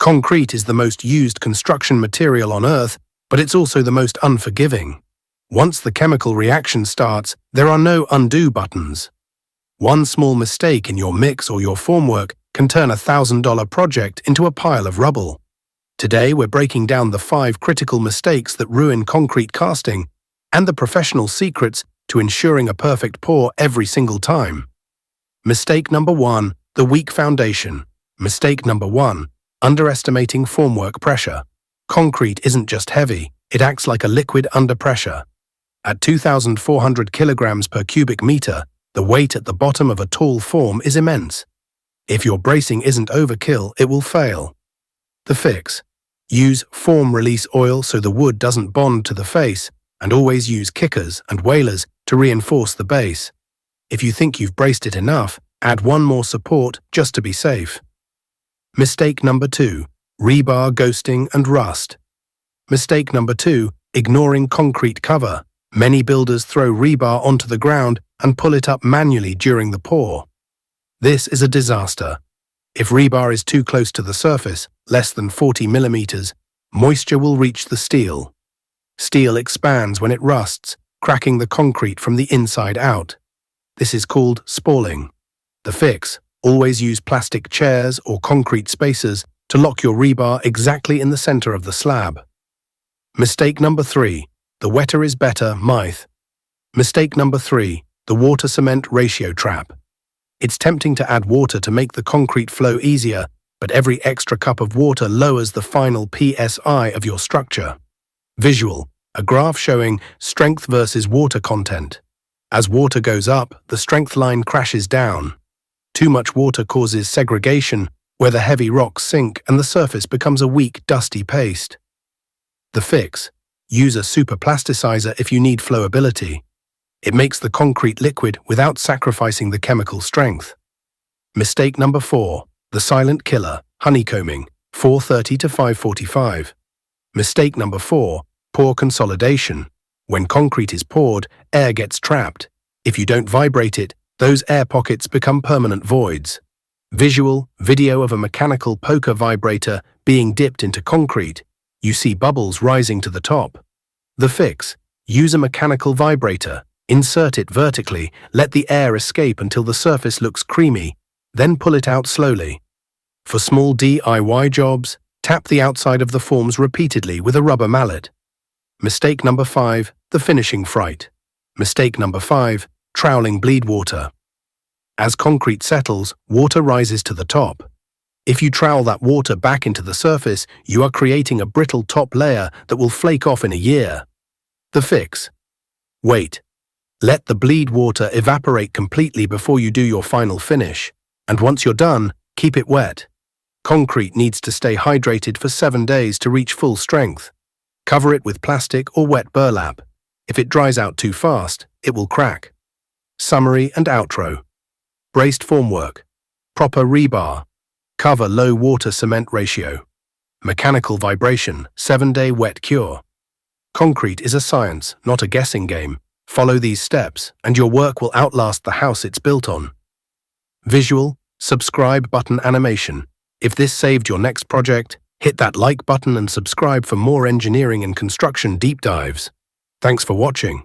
Concrete is the most used construction material on Earth, but it's also the most unforgiving. Once the chemical reaction starts, there are no undo buttons. One small mistake in your mix or your formwork can turn a $1,000 project into a pile of rubble. Today, we're breaking down the 5 critical mistakes that ruin concrete casting and the professional secrets to ensuring a perfect pour every single time. Mistake number 1, the weak foundation. Mistake number 1, underestimating formwork pressure. Concrete isn't just heavy, it acts like a liquid under pressure. At 2,400 kilograms per cubic meter, the weight at the bottom of a tall form is immense. If your bracing isn't overkill, it will fail. The fix: use form release oil so the wood doesn't bond to the face, and always use kickers and wailers to reinforce the base. If you think you've braced it enough, add one more support just to be safe. Mistake number 2, rebar ghosting and rust. Mistake number 2, ignoring concrete cover. Many builders throw rebar onto the ground and pull it up manually during the pour. This is a disaster. If rebar is too close to the surface, less than 40 millimeters, moisture will reach the steel. Steel expands when it rusts, cracking the concrete from the inside out. This is called spalling. The fix: always use plastic chairs or concrete spacers to lock your rebar exactly in the center of the slab. Mistake number 3, the wetter is better myth. Mistake number 3, the water-cement ratio trap. It's tempting to add water to make the concrete flow easier, but every extra cup of water lowers the final PSI of your structure. Visual: a graph showing strength versus water content. As water goes up, the strength line crashes down. Too much water causes segregation, where the heavy rocks sink and the surface becomes a weak, dusty paste. The fix: use a superplasticizer if you need flowability. It makes the concrete liquid without sacrificing the chemical strength. Mistake number 4, the silent killer, honeycombing, 430 to 545. Mistake number 4, pour consolidation. When concrete is poured, air gets trapped. If you don't vibrate it, those air pockets become permanent voids. Visual: video of a mechanical poker vibrator being dipped into concrete. You see bubbles rising to the top. The fix: use a mechanical vibrator. Insert it vertically, let the air escape until the surface looks creamy, then pull it out slowly. For small DIY jobs, tap the outside of the forms repeatedly with a rubber mallet. Mistake number 5, the finishing fright. Mistake number 5, troweling bleed water. As concrete settles, water rises to the top. If you trowel that water back into the surface, you are creating a brittle top layer that will flake off in a year. The fix: wait. Let the bleed water evaporate completely before you do your final finish, and once you're done, keep it wet. Concrete needs to stay hydrated for 7 days to reach full strength. Cover it with plastic or wet burlap. If it dries out too fast, it will crack. Summary and outro: braced formwork, proper rebar, cover low water cement ratio, mechanical vibration, 7-day wet cure. Concrete is a science, not a guessing game. Follow these steps, and your work will outlast the house it's built on. Visual: subscribe button animation. If this saved your next project, hit that like button and subscribe for more engineering and construction deep dives. Thanks for watching.